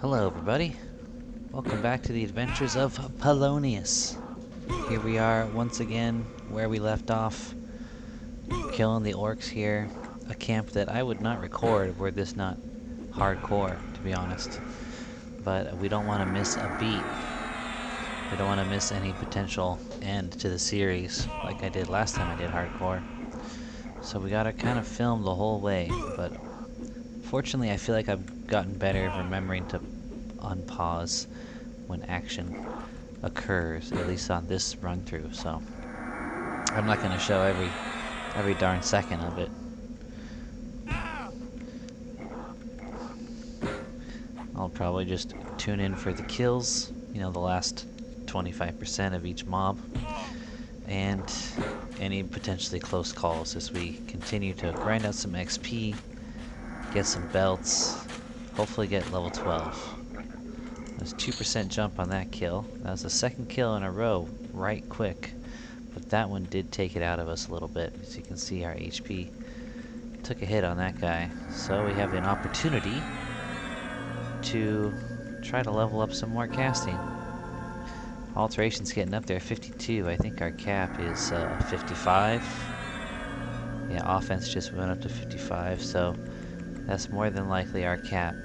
Hello everybody, welcome back to the adventures of Pallonius. Here we are once again where we left off, killing the Orcs here. A camp that I would not record were this not hardcore, to be honest. But we don't want to miss a beat. We don't want to miss any potential end to the series like I did last time I did hardcore. So we gotta kind of film the whole way, but fortunately I feel like I've gotten better at remembering to unpause when action occurs, at least on this run through, so I'm not going to show every darn second of it. I'll probably just tune in for the kills, you know, the last 25% of each mob, and any potentially close calls as we continue to grind out some XP, get some belts, hopefully get level 12. There's a 2% jump on that kill. That was the second kill in a row, right quick. But that one did take it out of us a little bit. As you can see, our HP took a hit on that guy. So we have an opportunity to try to level up some more casting. Alteration's getting up there, 52. I think our cap is 55. Yeah, offense just went up to 55, so that's more than likely our cap.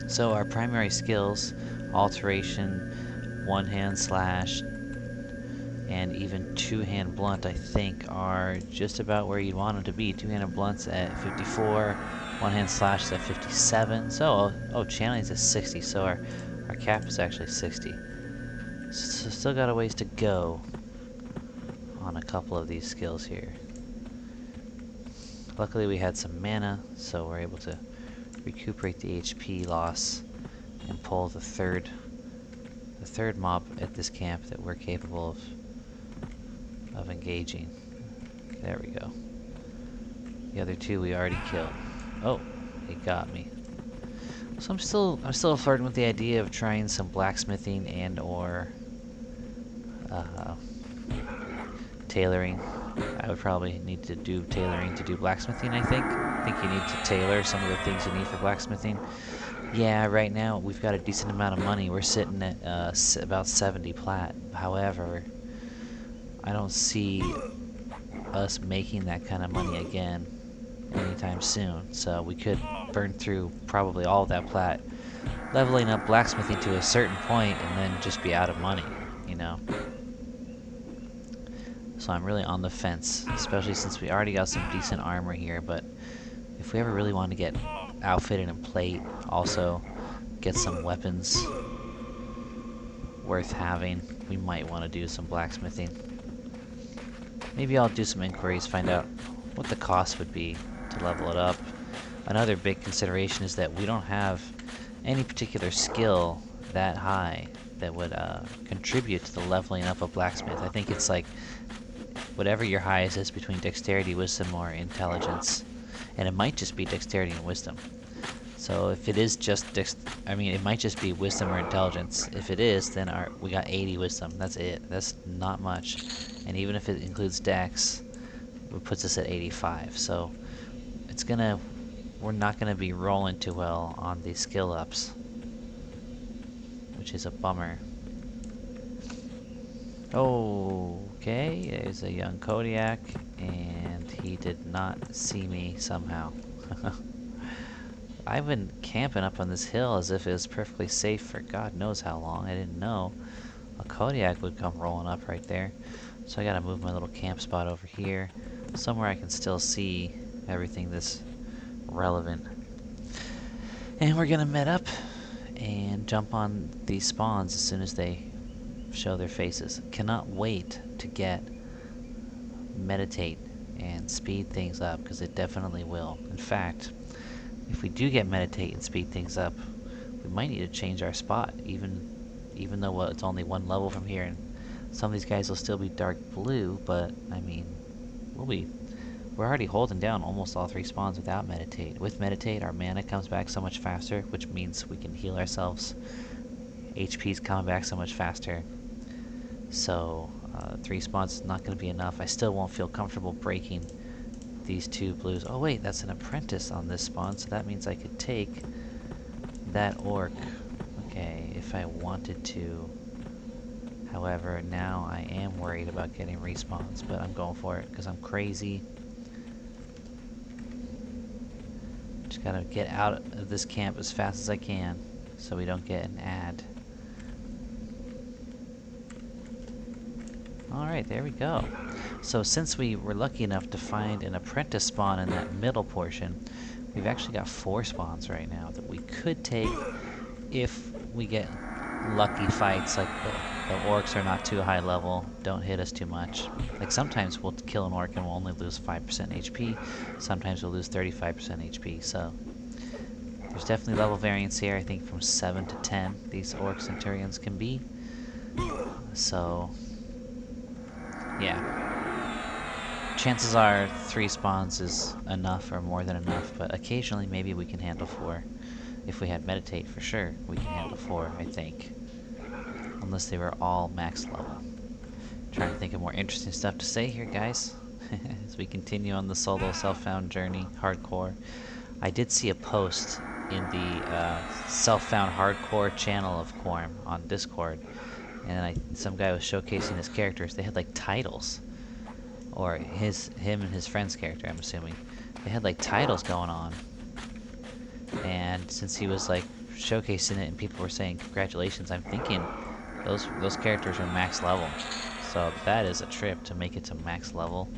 So our primary skills, alteration, one-hand slash, and even two-hand blunt, I think, are just about where you'd want them to be. Two-handed blunts at 54, one-hand slash is at 57. So, channeling's at 60, so our cap is actually 60. So still got a ways to go on a couple of these skills here. Luckily we had some mana, so we're able to recuperate the HP loss and pull the third mob at this camp that we're capable of engaging. There we go. The other two we already killed. Oh, he got me. So I'm still flirting with the idea of trying some blacksmithing and or tailoring. I would probably need to do tailoring to do blacksmithing, I think. I think you need to tailor some of the things you need for blacksmithing. Yeah, right now we've got a decent amount of money. We're sitting at about 70 plat. However, I don't see us making that kind of money again anytime soon. So we could burn through probably all of that plat, leveling up blacksmithing to a certain point, and then just be out of money, you know. So I'm really on the fence, especially since we already got some decent armor here, but if we ever really want to get outfitted in plate, also get some weapons worth having, we might want to do some blacksmithing. Maybe I'll do some inquiries, find out what the cost would be to level it up. Another big consideration is that we don't have any particular skill that high that would contribute to the leveling up of blacksmith. I think it's like whatever your highest is between dexterity, wisdom, or intelligence. And it might just be dexterity and wisdom. So if it is just it might just be wisdom or intelligence. If it is, then we got 80 wisdom. That's it. That's not much. And even if it includes dex, it puts us at 85. So we're not gonna be rolling too well on the skill ups, which is a bummer. Okay, there's a young Kodiak, and he did not see me somehow. I've been camping up on this hill as if it was perfectly safe for God knows how long. I didn't know a Kodiak would come rolling up right there. So I gotta move my little camp spot over here, somewhere I can still see everything that's relevant. And we're gonna met up and jump on these spawns as soon as they show their faces. Cannot wait to get meditate and speed things up, because it definitely will. In fact, if we do get meditate and speed things up, we might need to change our spot, even though it's only one level from here, and some of these guys will still be dark blue, but I mean, we're already holding down almost all 3 spawns without meditate. With meditate, our mana comes back so much faster, which means we can heal ourselves. HP's coming back so much faster. So 3 spawns is not going to be enough. I still won't feel comfortable breaking these 2 blues. Oh wait, that's an apprentice on this spawn, so that means I could take that orc. Okay, if I wanted to. However, now I am worried about getting respawns, but I'm going for it because I'm crazy. Just gotta get out of this camp as fast as I can so we don't get an ad. Alright, there we go. So since we were lucky enough to find an apprentice spawn in that middle portion, we've actually got 4 spawns right now that we could take if we get lucky fights, like the orcs are not too high level, don't hit us too much. Like sometimes we'll kill an orc and we'll only lose 5% HP, sometimes we'll lose 35% HP, so there's definitely level variance here. I think from 7 to 10 these orc centurions can be. So yeah. Chances are 3 spawns is enough or more than enough, but occasionally maybe we can handle 4. If we had meditate, for sure, we can handle 4, I think. Unless they were all max level. Trying to think of more interesting stuff to say here, guys. As we continue on the solo self-found journey, hardcore. I did see a post in the self-found hardcore channel of Quarm on Discord. And some guy was showcasing his characters. They had like titles. Or him and his friend's character, I'm assuming. They had like titles going on. And since he was like showcasing it and people were saying congratulations, I'm thinking those characters are max level. So that is a trip to make it to max level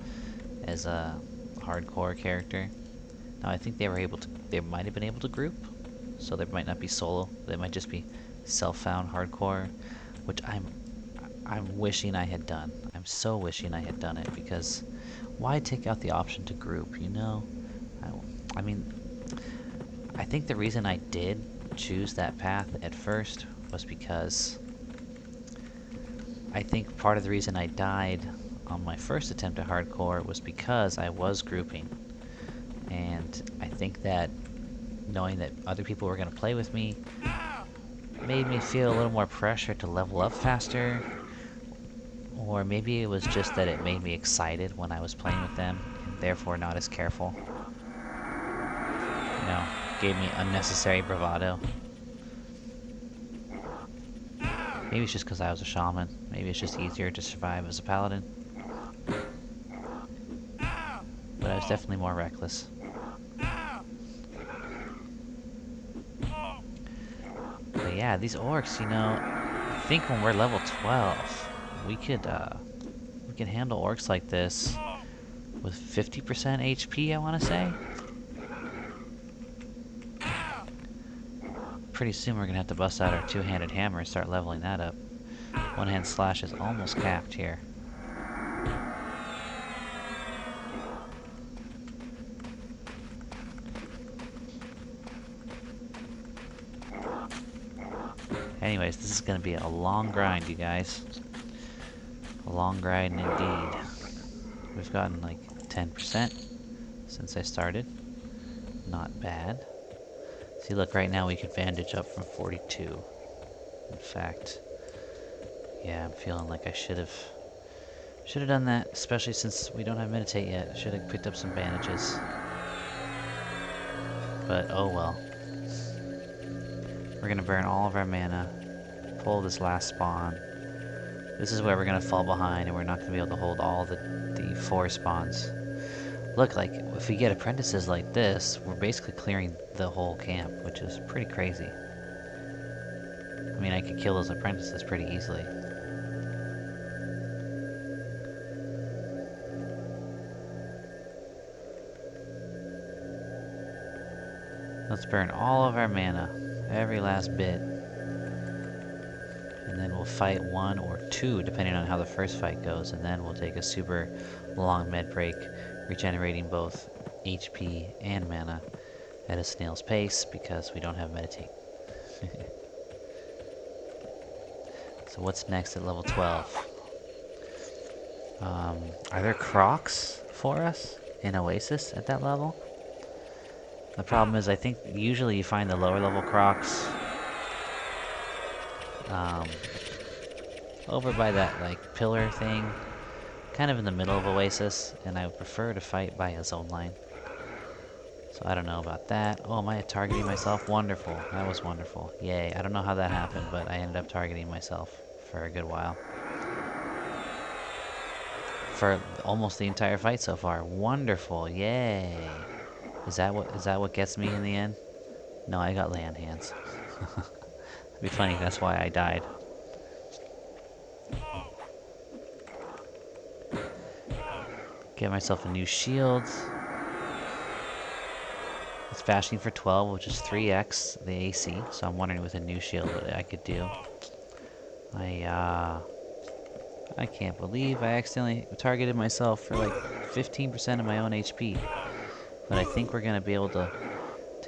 as a hardcore character. Now I think they might have been able to group, so they might not be solo. They might just be self-found hardcore, which I'm wishing I had done. I'm so wishing I had done it, because why take out the option to group, you know? I mean, I think the reason I did choose that path at first was because I think part of the reason I died on my first attempt at hardcore was because I was grouping. And I think that knowing that other people were going to play with me made me feel a little more pressure to level up faster. Or maybe it was just that it made me excited when I was playing with them, and therefore not as careful. You know, gave me unnecessary bravado. Maybe it's just because I was a shaman. Maybe it's just easier to survive as a paladin. But I was definitely more reckless. But yeah, these orcs, you know, I think when we're level 12, we can handle orcs like this with 50% HP, I want to say. Pretty soon we're going to have to bust out our two-handed hammer and start leveling that up. One-hand slash is almost capped here. Anyways, this is going to be a long grind, you guys. A long grind indeed. We've gotten like 10% since I started. Not bad. See, look, right now we could bandage up from 42. In fact, yeah, I'm feeling like I should have done that, especially since we don't have meditate yet. I should have picked up some bandages. But oh well. We're gonna burn all of our mana, pull this last spawn. This is where we're gonna fall behind, and we're not gonna be able to hold all the 4 spawns. Look, like, if we get apprentices like this, we're basically clearing the whole camp, which is pretty crazy. I mean, I could kill those apprentices pretty easily. Let's burn all of our mana, every last bit. And then we'll fight 1 or 2, depending on how the first fight goes, and then we'll take a super long med break, regenerating both HP and mana at a snail's pace, because we don't have meditate. So what's next at level 12? Are there crocs for us in Oasis at that level? The problem is, I think usually you find the lower level crocs over by that like pillar thing, kind of in the middle of Oasis, and I would prefer to fight by a zone line. So I don't know about that. Oh, am I targeting myself? Wonderful. That was wonderful. Yay. I don't know how that happened, but I ended up targeting myself for a good while. For almost the entire fight so far. Wonderful. Yay. Is that what gets me in the end? No, I got lay on hands. It'd be funny if that's why I died. Get myself a new shield. It's fashioning for 12, which is 3x the AC. So I'm wondering with a new shield what I could do. I can't believe I accidentally targeted myself for like 15% of my own HP. But I think we're gonna be able to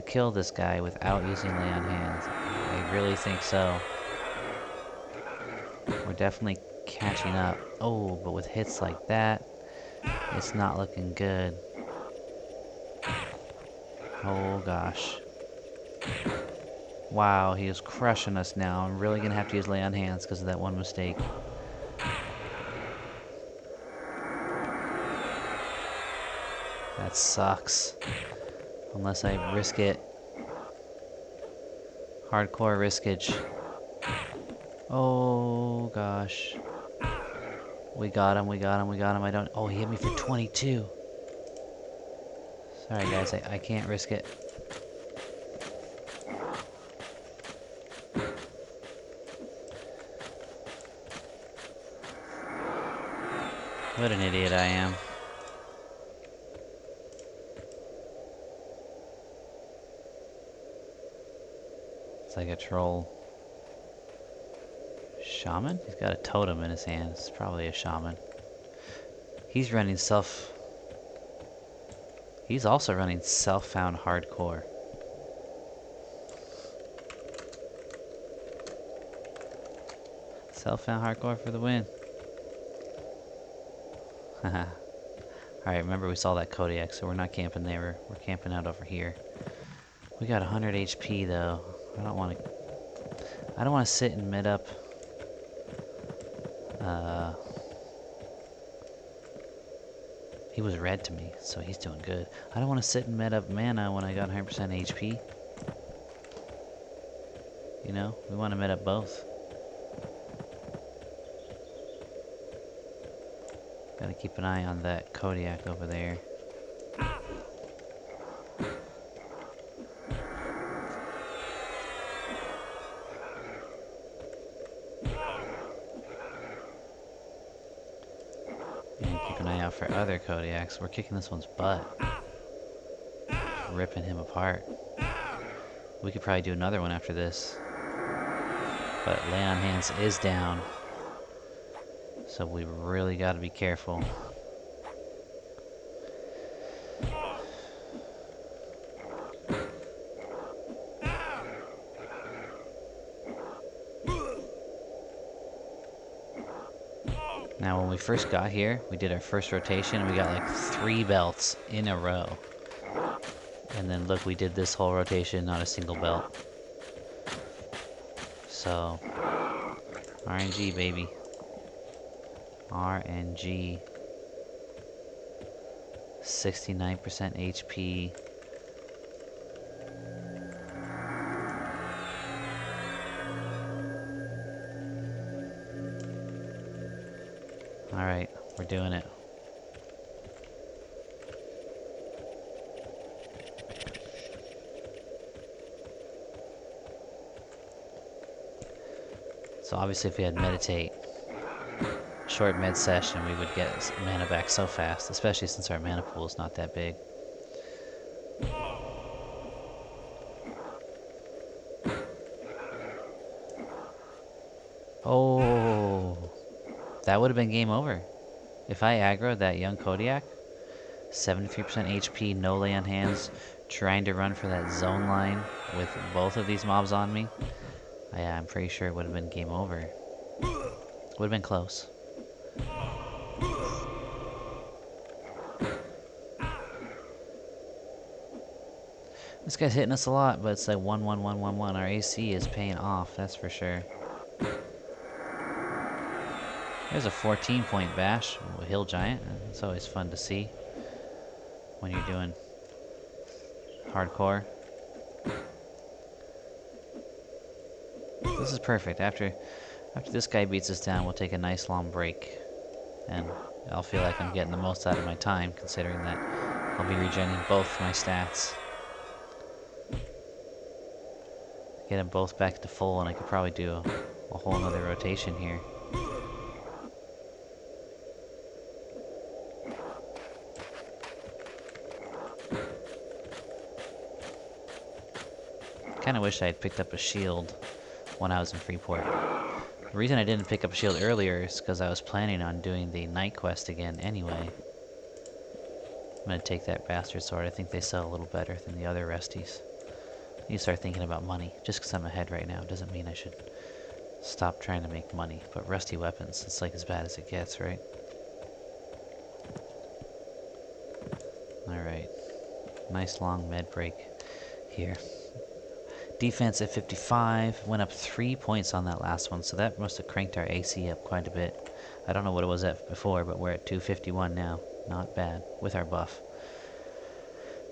kill this guy without using lay on hands. I really think so. We're definitely catching up. Oh, but with hits like that, it's not looking good. Oh gosh. Wow, he is crushing us now. I'm really gonna have to use lay on hands because of that one mistake. That sucks. Unless I risk it. Hardcore riskage. Oh gosh. We got him, we got him, we got him. I don't. Oh, he hit me for 22. Sorry guys, I can't risk it. What an idiot I am. It's like a troll. Shaman? He's got a totem in his hand. It's probably a shaman. He's running He's also running self-found hardcore. Self-found hardcore for the win. Haha. Alright, remember we saw that Kodiak, so we're not camping there. We're camping out over here. We got 100 HP though. I don't want to sit and mid up. He was red to me, so he's doing good. I don't want to sit and mid up mana when I got 100% HP. You know, we want to mid up both. Gotta keep an eye on that Kodiak over there. And keep an eye out for other Kodiaks. We're kicking this one's butt. Ripping him apart. We could probably do another one after this. But lay on hands is down. So we really gotta be careful. Now when we first got here, we did our first rotation and we got like 3 belts in a row. And then look, we did this whole rotation, not a single belt. So, RNG baby. RNG. 69% HP. Alright, we're doing it. So obviously if we had meditate, short med session, we would get mana back so fast, especially since our mana pool is not that big. Oh, that would have been game over. If I aggroed that young Kodiak, 73% HP, no lay on hands, trying to run for that zone line with both of these mobs on me, I'm pretty sure it would have been game over. Would have been close. This guy's hitting us a lot, but it's like 1, 1, 1, 1, 1. Our AC is paying off, that's for sure. There's a 14-point bash, Hill Giant. It's always fun to see when you're doing hardcore. This is perfect. After this guy beats us down, we'll take a nice long break. And I'll feel like I'm getting the most out of my time, considering that I'll be regenerating both my stats. Get them both back to full, and I could probably do a whole nother rotation here. Kinda wish I had picked up a shield when I was in Freeport. The reason I didn't pick up a shield earlier is because I was planning on doing the night quest again anyway. I'm gonna take that bastard sword. I think they sell a little better than the other resties. I need to start thinking about money. Just because I'm ahead right now doesn't mean I should stop trying to make money. But rusty weapons, it's like as bad as it gets, right? Alright. Nice long med break here. Defense at 55. Went up 3 points on that last one, so that must have cranked our AC up quite a bit. I don't know what it was at before, but we're at 251 now. Not bad with our buff.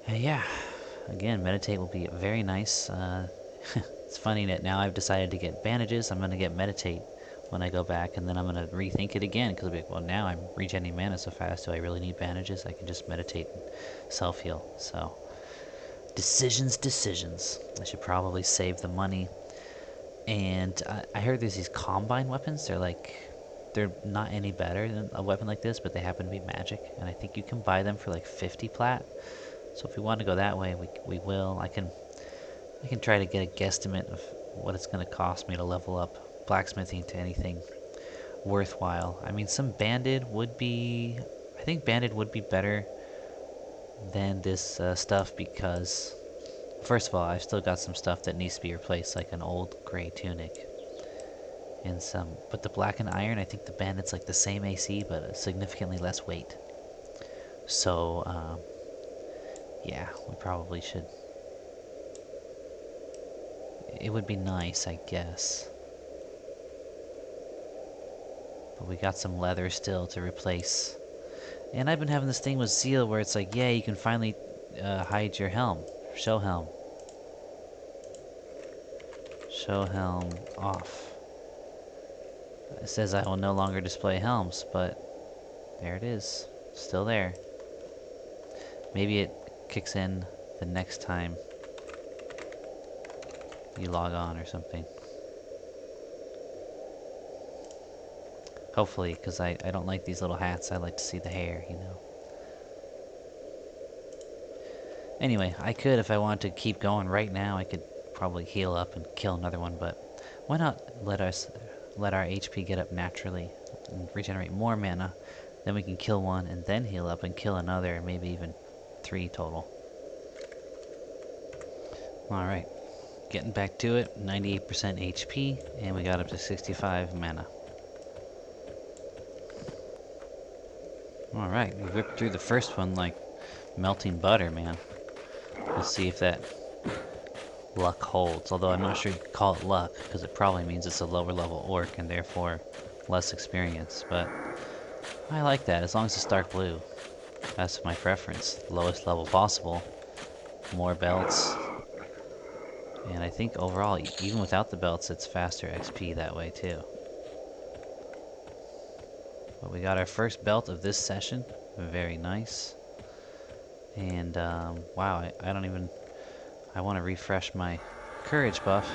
And yeah, again, meditate will be very nice. It's funny that now I've decided to get bandages. I'm going to get meditate when I go back, and then I'm going to rethink it again, because I'll be like, well, now I'm regenerating mana so fast. Do I really need bandages? I can just meditate and self-heal. So, decisions. I should probably save the money. And I heard there's these combine weapons. They're not any better than a weapon like this, but they happen to be magic. And I think you can buy them for like 50 plat. So if we want to go that way, we will. I can try to get a guesstimate of what it's going to cost me to level up blacksmithing to anything worthwhile. I mean, some banded would be... I think banded would be better than this stuff because... First of all, I've still got some stuff that needs to be replaced, like an old gray tunic. And some... But the black and iron, I think the bandit's like the same AC, but significantly less weight. So, yeah, we probably should... It would be nice, I guess. But we got some leather still to replace. And I've been having this thing with Zeal where it's like, yeah, you can finally hide your helm. Show helm. Show helm off. It says I will no longer display helms, but there it is. Still there. Maybe it kicks in the next time you log on or something. Hopefully, because I don't like these little hats. I like to see the hair, you know. Anyway, I could, if I wanted to keep going right now, I could probably heal up and kill another one, but why not let our HP get up naturally and regenerate more mana, then we can kill one and then heal up and kill another, maybe even 3 total. Alright, getting back to it, 98% HP, and we got up to 65 mana. Alright, we ripped through the first one like melting butter, man. Let's see if that luck holds, although I'm not sure you could call it luck, because it probably means it's a lower level orc and therefore less experience, but I like that, as long as it's dark blue. That's my preference. Lowest level possible. More belts. And I think overall, even without the belts, it's faster XP that way too. But we got our first belt of this session. Very nice. And, wow, I don't even... I want to refresh my courage buff.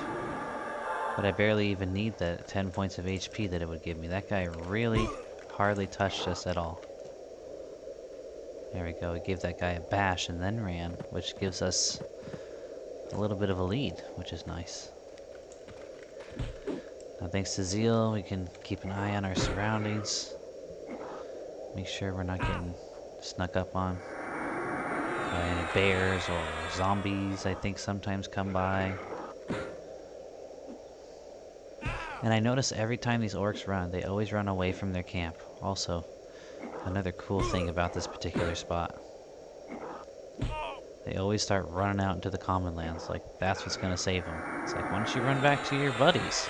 But I barely even need the 10 points of HP that it would give me. That guy really hardly touched us at all. There we go. We gave that guy a bash and then ran, which gives us a little bit of a lead, which is nice. Now, thanks to Zeal, we can keep an eye on our surroundings. Make sure we're not getting snuck up on by any bears or zombies, I think sometimes come by. And I notice every time these orcs run, they always run away from their camp. Also, another cool thing about this particular spot. They always start running out into the common lands, like that's what's gonna save them. It's like, why don't you run back to your buddies?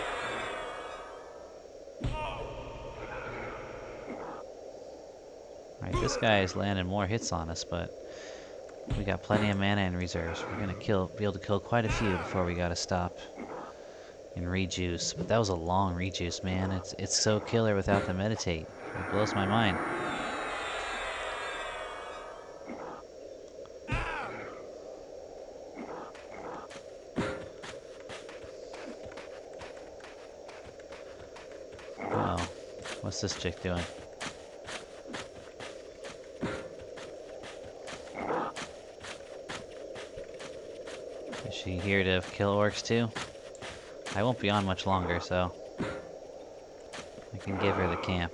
Alright, this guy is landing more hits on us, but We got plenty of mana in reserves. We're gonna be able to kill quite a few before we gotta stop and rejuice. But that was a long rejuice, man. It's so killer without the meditate. It blows my mind. Uh-oh. What's this chick doing? Is she here to kill orcs too? I won't be on much longer, so I can give her the camp.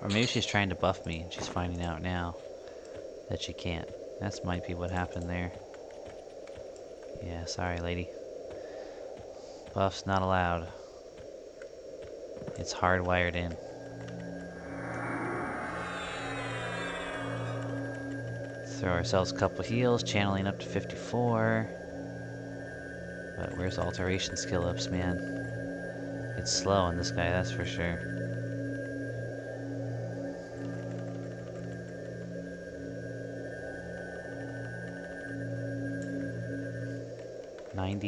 Or maybe she's trying to buff me and she's finding out now that she can't. That might be what happened there. Yeah, sorry, lady. Buff's not allowed. It's hardwired in. Throw ourselves a couple heals, channeling up to 54. But where's alteration skill ups, man? It's slow on this guy, that's for sure.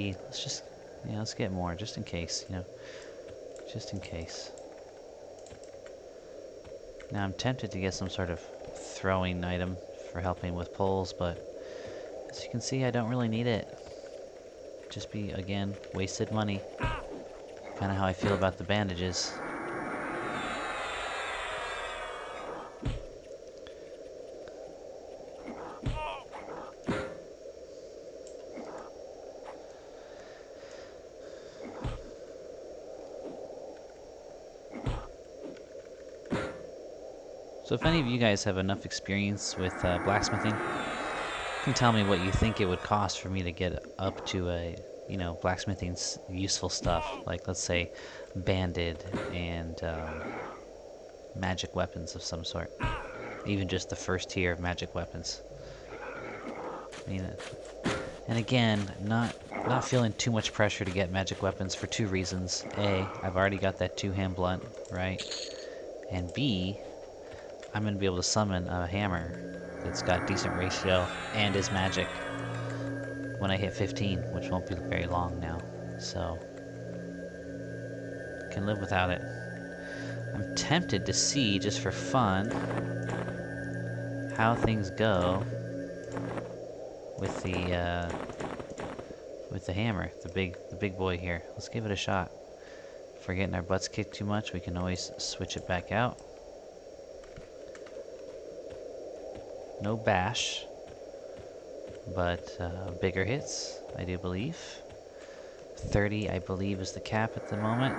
Let's just, let's get more, just in case, just in case. Now I'm tempted to get some sort of throwing item for helping with pulls, but as you can see, I don't really need it. Just be, again, wasted money. Kinda how I feel about the bandages. So if any of you guys have enough experience with blacksmithing, you can tell me what you think it would cost for me to get up to a, blacksmithing's useful stuff. Like, let's say, banded and magic weapons of some sort. Even just the first tier of magic weapons. And again, not feeling too much pressure to get magic weapons for two reasons. A, I've already got that two-hand blunt, right? And B, I'm going to be able to summon a hammer that's got decent ratio and is magic when I hit 15, which won't be very long now. So, can live without it. I'm tempted to see, just for fun, how things go with the hammer, the big boy here. Let's give it a shot. If we're getting our butts kicked too much, we can always switch it back out. No bash, but bigger hits, I do believe. 30, I believe, is the cap at the moment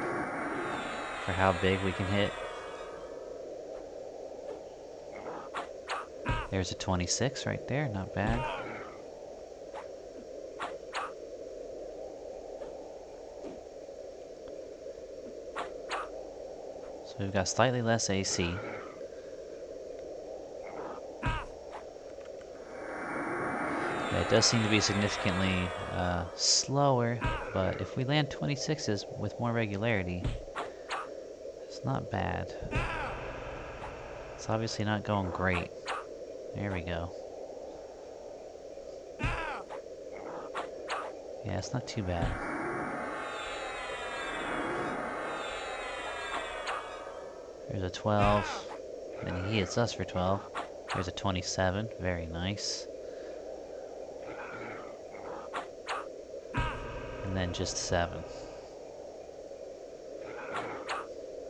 for how big we can hit. There's a 26 right there, not bad. So we've got slightly less AC. It does seem to be significantly slower, but if we land 26s with more regularity, it's not bad. It's obviously not going great. There we go. Yeah, it's not too bad. There's a 12, then he hits us for 12. There's a 27, very nice. And then just 7.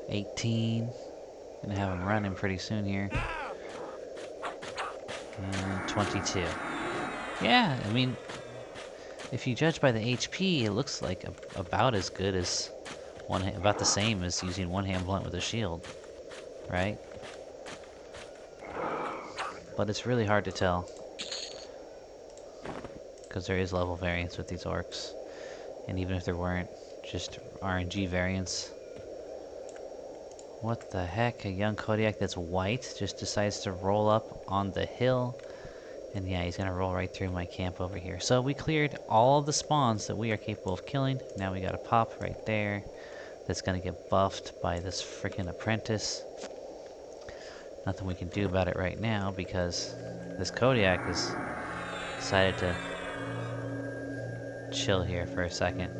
18. Gonna have him running pretty soon here. And 22. Yeah, I mean, if you judge by the HP, it looks like about as good as about the same as using one-hand blunt with a shield, right? But it's really hard to tell, because there is level variance with these orcs. And even if there weren't, just RNG variants. What the heck? A young Kodiak that's white just decides to roll up on the hill. And yeah, he's gonna roll right through my camp over here. So we cleared all of the spawns that we are capable of killing. Now we got a pop right there that's gonna get buffed by this freaking apprentice. Nothing we can do about it right now because this Kodiak is decided to chill here for a second.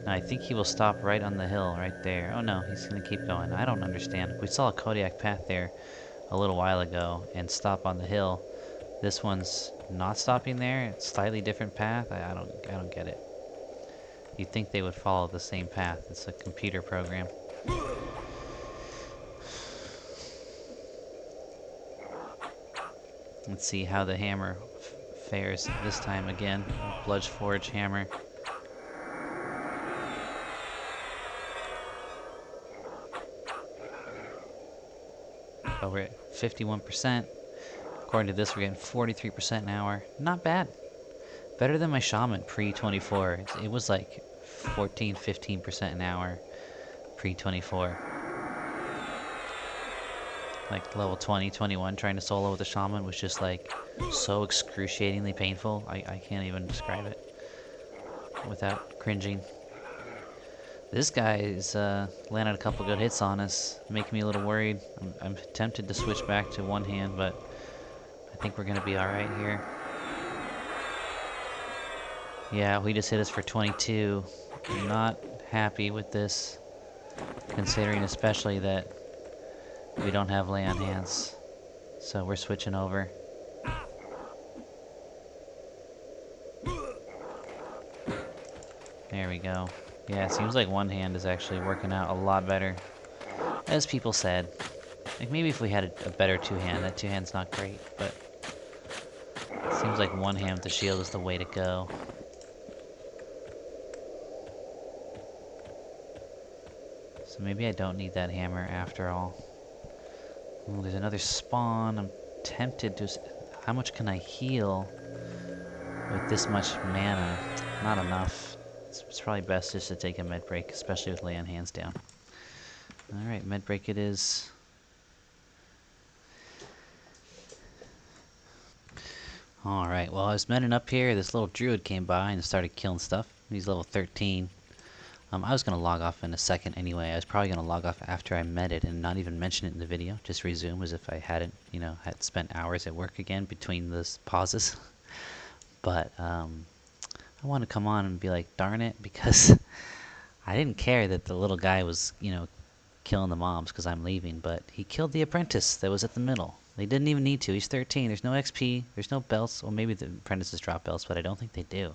Now, I think he will stop right on the hill right there. Oh no, he's gonna keep going. I don't understand. We saw a Kodiak path there a little while ago and stop on the hill. This one's not stopping there. It's slightly different path. I don't get it. You'd think they would follow the same path. It's a computer program. Let's see how the hammer fares this time again. Bludgeforge hammer. Oh, we're at 51%. According to this, we're getting 43% an hour. Not bad. Better than my shaman pre-24. It was like 14, 15% an hour pre-24. Like level 20, 21, trying to solo with a shaman was just like so excruciatingly painful. I can't even describe it without cringing. This guy is landed a couple good hits on us, making me a little worried. I'm tempted to switch back to one hand, but I think we're gonna be alright here. Yeah, he just hit us for 22. I'm not happy with this, considering especially that we don't have lay on hands. So we're switching over. There we go. Yeah, it seems like one hand is actually working out a lot better, as people said. Like maybe if we had a better two-hand. That two-hand's not great, but it seems like one hand with the shield is the way to go. So maybe I don't need that hammer after all. Ooh, there's another spawn. I'm tempted to... How much can I heal with this much mana? Not enough. It's probably best just to take a med break, especially with lay on hands down. Alright, med break it is. Alright, well I was medding up here, this little druid came by and started killing stuff. He's level 13. I was going to log off in a second anyway. I was probably going to log off after I medded and not even mention it in the video. Just resume as if I hadn't, had spent hours at work again between those pauses. But I want to come on and be like, darn it, because I didn't care that the little guy was, killing the mobs because I'm leaving, but he killed the apprentice that was at the middle. They didn't even need to. He's 13. There's no XP. There's no belts. Well, maybe the apprentices drop belts, but I don't think they do.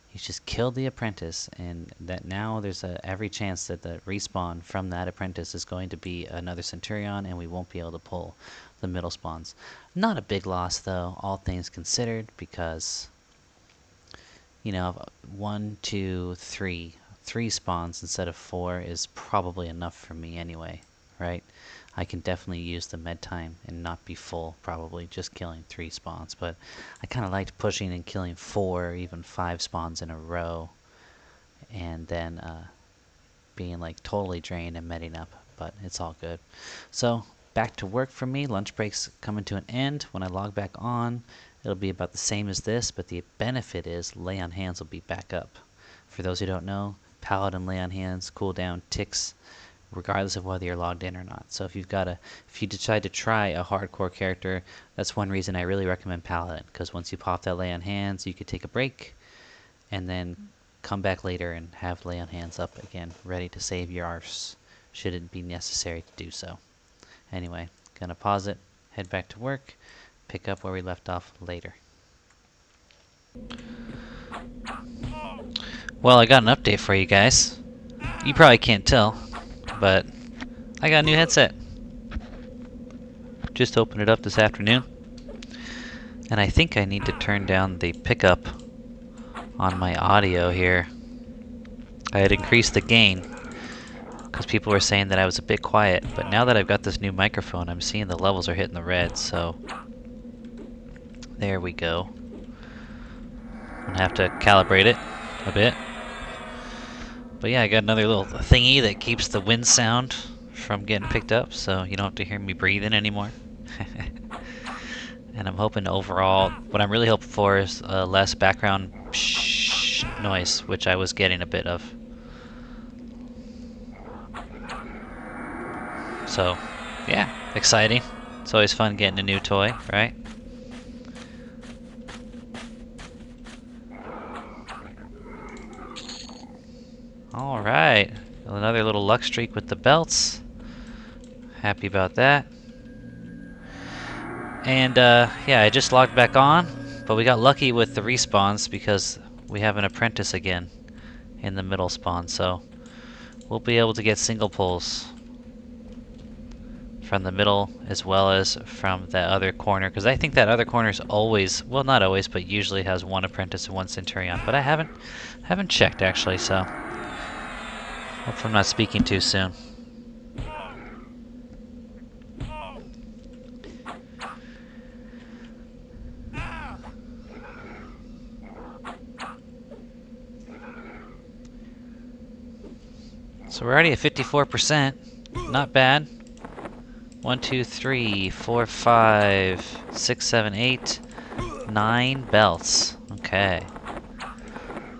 He's just killed the apprentice, and that now there's every chance that the respawn from that apprentice is going to be another centurion, and we won't be able to pull the middle spawns. Not a big loss, though, all things considered, because, 1, 2, 3. 3 spawns instead of 4 is probably enough for me anyway, right? I can definitely use the med time and not be full, probably just killing 3 spawns, but I kind of liked pushing and killing 4 or even 5 spawns in a row, and then being like totally drained and medding up, but it's all good. So back to work for me. Lunch break's coming to an end. When I log back on, it'll be about the same as this, but the benefit is lay on hands will be back up. For those who don't know, Paladin lay on hands cooldown ticks regardless of whether you're logged in or not. So if you decide to try a hardcore character, that's one reason I really recommend Paladin, because once you pop that lay on hands, you could take a break and then come back later and have lay on hands up again, ready to save your arse should it be necessary to do so. Anyway, gonna pause it, head back to work, pick up where we left off later. Well, I got an update for you guys. You probably can't tell, but I got a new headset. Just opened it up this afternoon, and I think I need to turn down the pickup on my audio here. I had increased the gain because people were saying that I was a bit quiet, but now that I've got this new microphone, I'm seeing the levels are hitting the red, so there we go. I'm gonna have to calibrate it a bit. But yeah, I got another little thingy that keeps the wind sound from getting picked up, so you don't have to hear me breathing anymore. And I'm hoping overall, what I'm really hoping for is less background noise, which I was getting a bit of. So, yeah, exciting. It's always fun getting a new toy, right? Alright. Another little luck streak with the belts. Happy about that. And yeah, I just logged back on, but we got lucky with the respawns because we have an apprentice again in the middle spawn, so we'll be able to get single pulls from the middle as well as from that other corner, because I think that other corner is always, well, not always, but usually has one apprentice and one centurion, but I haven't checked actually, so hope I'm not speaking too soon. So we're already at 54%. Not bad. 1, 2, 3, 4, 5, 6, 7, 8, 9 belts. Okay.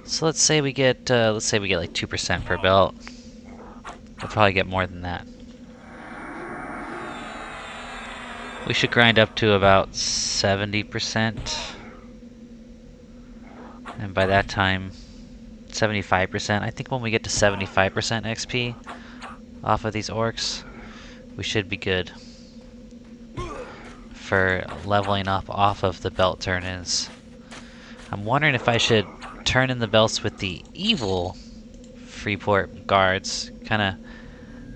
So let's say we get like 2% per belt. We'll probably get more than that. We should grind up to about 70%. And by that time, 75%. I think when we get to 75% XP off of these orcs, we should be good for leveling up off of the belt turn-ins. I'm wondering if I should turn in the belts with the evil Freeport guards, kind of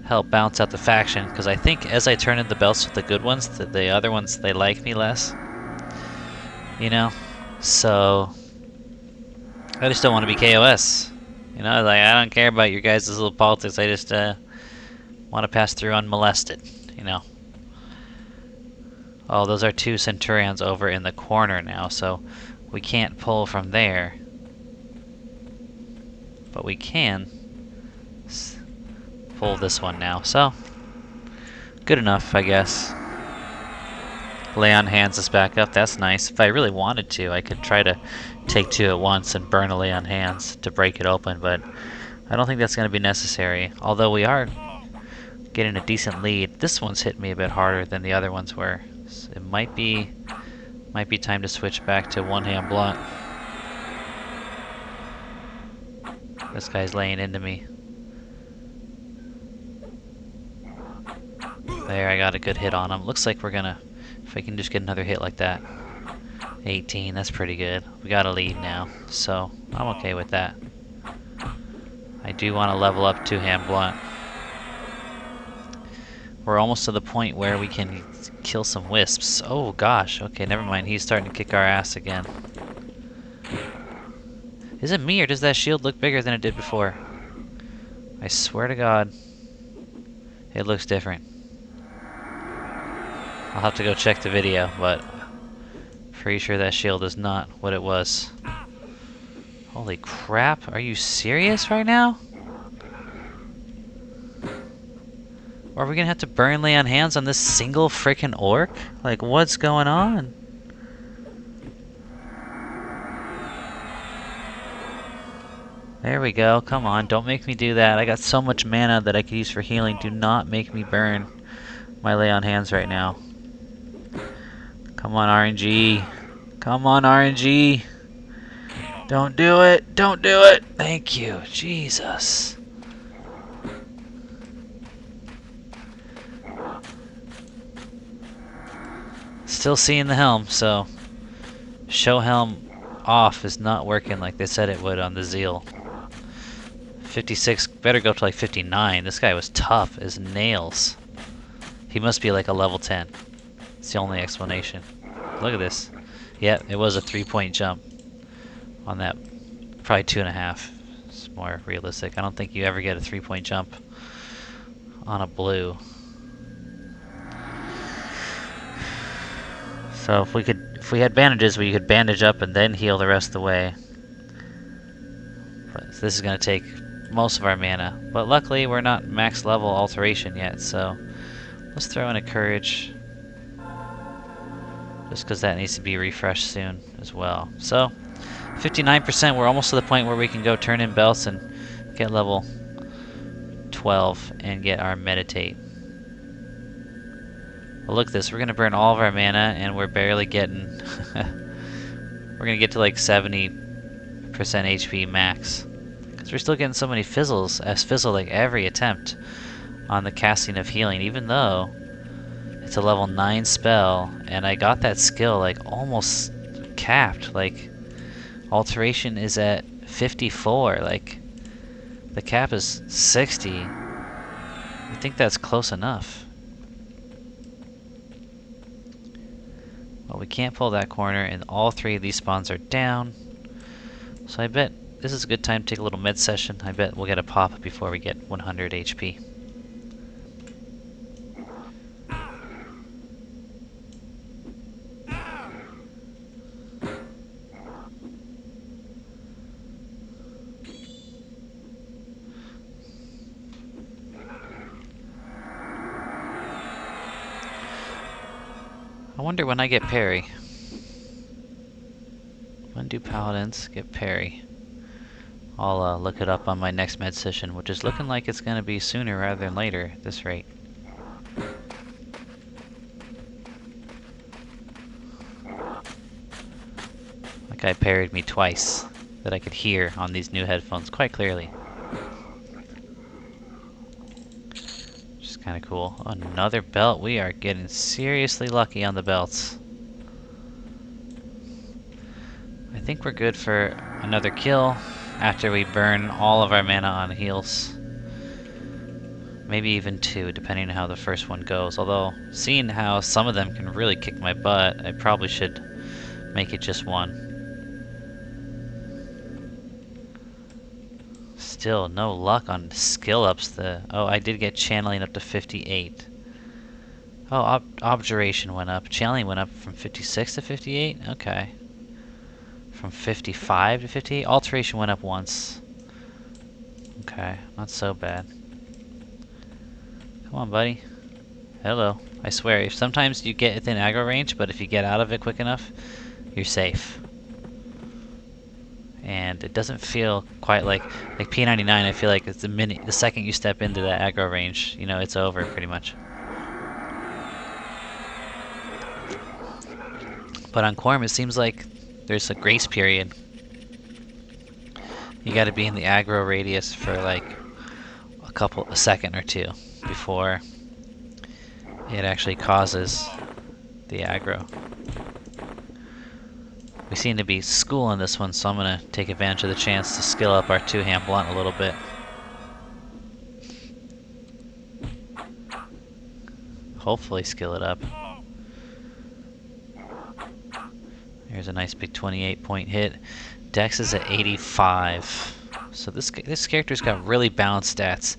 help balance out the faction, because I think as I turn in the belts with the good ones, the other ones, they like me less. You know? So I just don't want to be KOS. You know, like, I don't care about your guys' little politics. I just want to pass through unmolested, you know. Oh, those are 2 centurions over in the corner now, so we can't pull from there. But we can pull this one now, so good enough, I guess. Lay on hands is back up. That's nice. If I really wanted to, I could try to take 2 at once and burn a lay on hands to break it open, but I don't think that's going to be necessary. Although we are getting a decent lead. This one's hit me a bit harder than the other ones were. So it might be time to switch back to one-hand blunt. This guy's laying into me. There, I got a good hit on him. Looks like we're gonna, if I can just get another hit like that. 18, that's pretty good. We got a lead now, so I'm okay with that. I do want to level up two-hand blunt. We're almost to the point where we can kill some wisps. Oh gosh, okay, never mind. He's starting to kick our ass again. Is it me, or does that shield look bigger than it did before? I swear to God, it looks different. I'll have to go check the video, but pretty sure that shield is not what it was. Holy crap, are you serious right now? Or are we gonna have to burn lay on hands on this single frickin' orc? Like, what's going on? There we go, come on, don't make me do that. I got so much mana that I could use for healing. Do not make me burn my lay on hands right now. Come on, RNG. Come on, RNG. Don't do it. Don't do it. Thank you. Jesus. Still seeing the helm, so show helm off is not working like they said it would on the Zeal. 56, better go up to like 59. This guy was tough as nails. He must be like a level 10. It's the only explanation. Look at this. Yeah, it was a 3-point jump on that. Probably 2.5. It's more realistic. I don't think you ever get a 3-point jump on a blue. So if we had bandages, we could bandage up and then heal the rest of the way. But this is going to take most of our mana. But luckily, we're not max level alteration yet, so let's throw in a courage. Just because that needs to be refreshed soon as well. So, 59%, we're almost to the point where we can go turn in belts and get level 12 and get our meditate. Well, look at this, we're going to burn all of our mana and we're barely getting... we're going to get to like 70% HP max. Because So we're still getting so many fizzles, as fizzle like every attempt on the casting of healing, even though it's a level 9 spell, and I got that skill like almost capped. Like, alteration is at 54, like the cap is 60. I think that's close enough. Well, we can't pull that corner, and all 3 of these spawns are down. So I bet this is a good time to take a little med session. I bet we'll get a pop before we get 100 HP. I wonder when I get parry. When do paladins get parry? I'll look it up on my next med session, which is looking like it's going to be sooner rather than later at this rate. That guy parried me twice that I could hear on these new headphones quite clearly. Which is kind of cool. Another belt. We are getting seriously lucky on the belts. I think we're good for another kill after we burn all of our mana on heals. Maybe even 2, depending on how the first one goes. Although, seeing how some of them can really kick my butt, I probably should make it just 1. Still, no luck on skill ups. Oh, I did get channeling up to 58. Oh, objuration went up. Channeling went up from 56 to 58? Okay. From 55 to 58? Alteration went up once. Okay, not so bad. Come on, buddy. Hello. I swear, if sometimes you get within aggro range, but if you get out of it quick enough, you're safe. And it doesn't feel quite like P99. I feel like it's the second you step into that aggro range, you know, it's over pretty much. But on Quarm, it seems like there's a grace period. You got to be in the aggro radius for like a second or 2 before it actually causes the aggro. We seem to be schooling this one, so I'm going to take advantage of the chance to skill up our 2-hand blunt a little bit. Hopefully skill it up. Here's a nice big 28-point hit. Dex is at 85. So this character's got really balanced stats.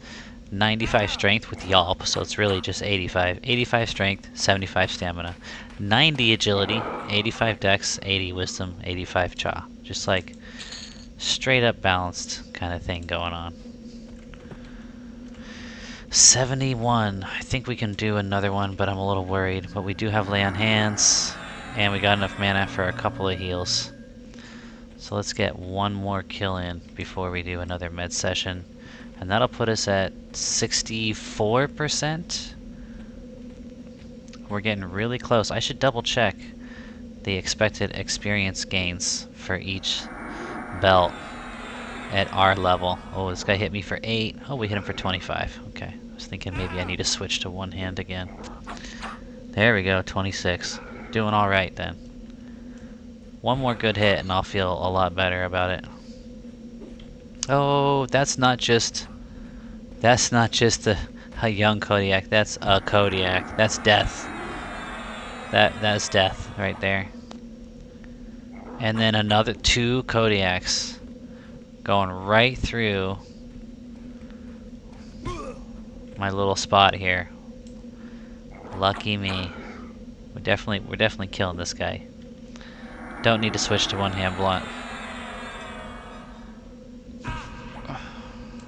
95 strength with Yelp, so it's really just 85. 85 strength, 75 stamina. 90 agility, 85 dex, 80 wisdom, 85 cha. Just like straight up balanced kind of thing going on. 71. I think we can do another one, but I'm a little worried. But we do have lay on hands, and we got enough mana for a couple of heals. So let's get one more kill in before we do another med session. And that'll put us at 64%. We're getting really close. I should double check the expected experience gains for each belt at our level. Oh, this guy hit me for 8. Oh, we hit him for 25. Okay. I was thinking maybe I need to switch to one hand again. There we go, 26. Doing alright then. One more good hit and I'll feel a lot better about it. Oh, that's not just a young Kodiak. That's a Kodiak. That's death. That's death right there. And then another 2 Kodiaks going right through my little spot here. Lucky me. We're definitely killing this guy. Don't need to switch to one-hand blunt.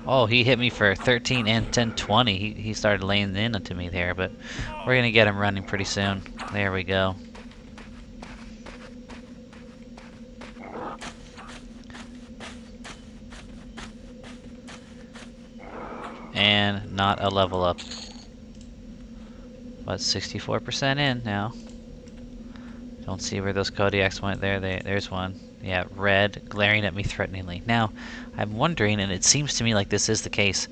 Oh, he hit me for 13 and 10, 20. He started laying into me there, but we're gonna get him running pretty soon. There we go. And not a level up. But 64% in now. Don't see where those Kodiaks went there. There's one. Yeah, red, glaring at me threateningly. Now, I'm wondering, and it seems to me like this is the case,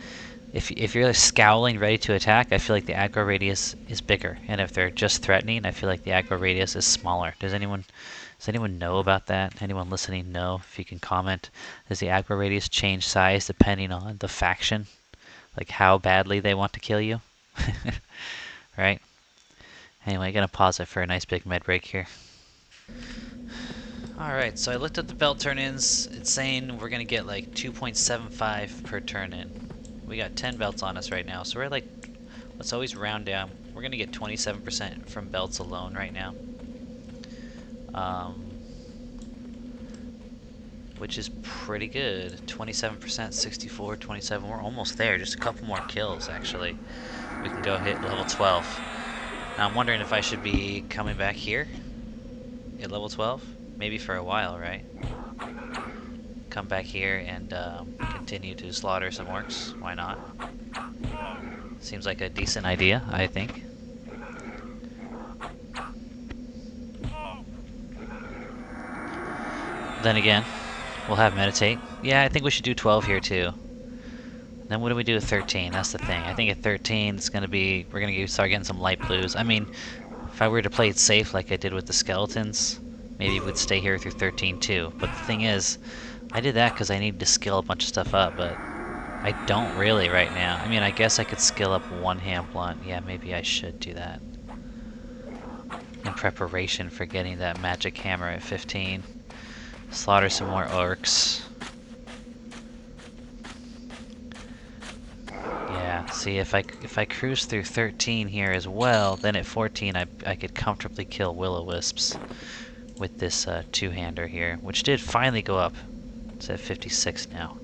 if you're scowling, ready to attack, I feel like the aggro radius is bigger. And if they're just threatening, I feel like the aggro radius is smaller. Does anyone know about that? Anyone listening know? If you can comment. Does the aggro radius change size depending on the faction? Like how badly they want to kill you? Right? Anyway, gonna pause it for a nice big med break here. Alright, so I looked at the belt turn-ins. It's saying we're gonna get like 2.75 per turn-in. We got 10 belts on us right now, so we're like, let's always round down. We're gonna get 27% from belts alone right now. Which is pretty good. 27%, 64, 27, we're almost there. Just a couple more kills, actually. We can go hit level 12. Now I'm wondering if I should be coming back here at level 12? Maybe for a while, right? Come back here and continue to slaughter some orcs. Why not? Seems like a decent idea, I think. Then again, we'll have meditate. Yeah, I think we should do 12 here too. Then what do we do at 13? That's the thing. I think at 13 it's gonna be, we're gonna start getting some light blues. I mean, if I were to play it safe like I did with the skeletons, maybe we'd stay here through 13 too. But the thing is, I did that because I needed to skill a bunch of stuff up, but I don't really right now. I mean, I guess I could skill up one hand blunt. Yeah, maybe I should do that. In preparation for getting that magic hammer at 15. Slaughter some more orcs. Yeah, see, if I cruise through 13 here as well, then at 14 I could comfortably kill will-o-wisps with this two-hander here, which did finally go up. It's at 56 now.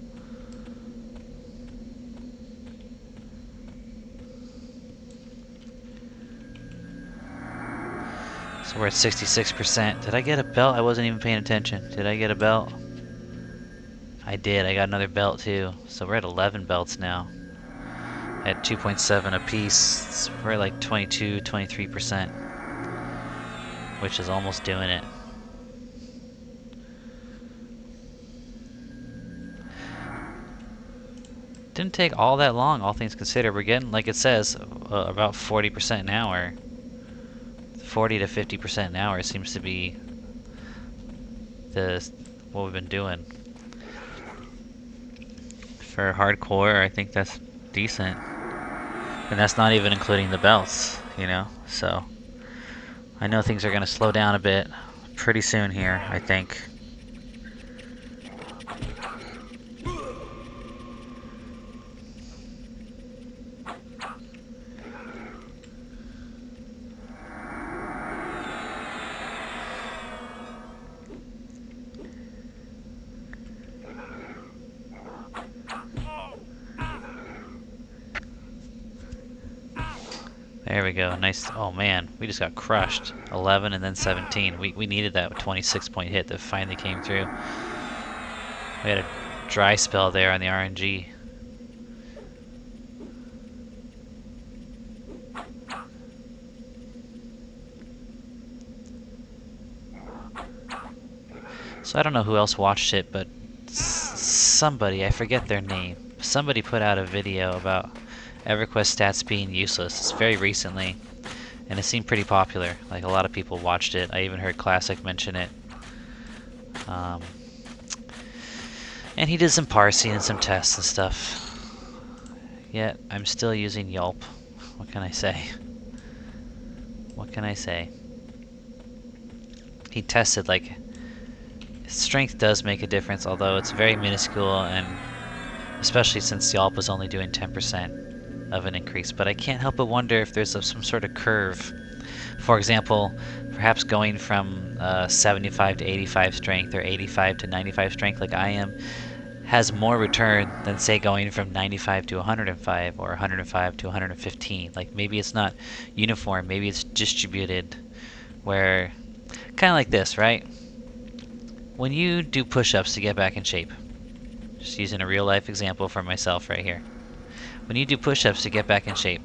So we're at 66%. Did I get a belt? I wasn't even paying attention. Did I get a belt? I did. I got another belt too. So we're at 11 belts now. At 2.7 apiece. We're at like 22, 23%. Which is almost doing it. Didn't take all that long, all things considered. We're getting, like it says, about 40% an hour. 40 to 50% an hour seems to be what we've been doing. For hardcore, I think that's decent. And that's not even including the belts, you know? So, I know things are going to slow down a bit pretty soon here, I think. There we go. Nice. Oh man, we just got crushed. 11 and then 17. We needed that 26-point hit that finally came through. We had a dry spell there on the RNG. So I don't know who else watched it, but somebody, I forget their name, somebody put out a video about Everquest stats being useless. It's very recently, and it seemed pretty popular. Like, a lot of people watched it. I even heard Classic mention it. And he did some parsing and some tests and stuff. Yet, I'm still using Yelp. What can I say? What can I say? He tested, like, strength does make a difference, although it's very minuscule, and especially since Yelp was only doing 10% of an increase. But I can't help but wonder if there's some sort of curve. For example, perhaps going from 75 to 85 strength or 85 to 95 strength like I am has more return than, say, going from 95 to 105 or 105 to 115. Like, maybe it's not uniform, maybe it's distributed, where kind of like this, right? When you do push-ups to get back in shape, just using a real life example for myself right here. When you do push-ups to get back in shape,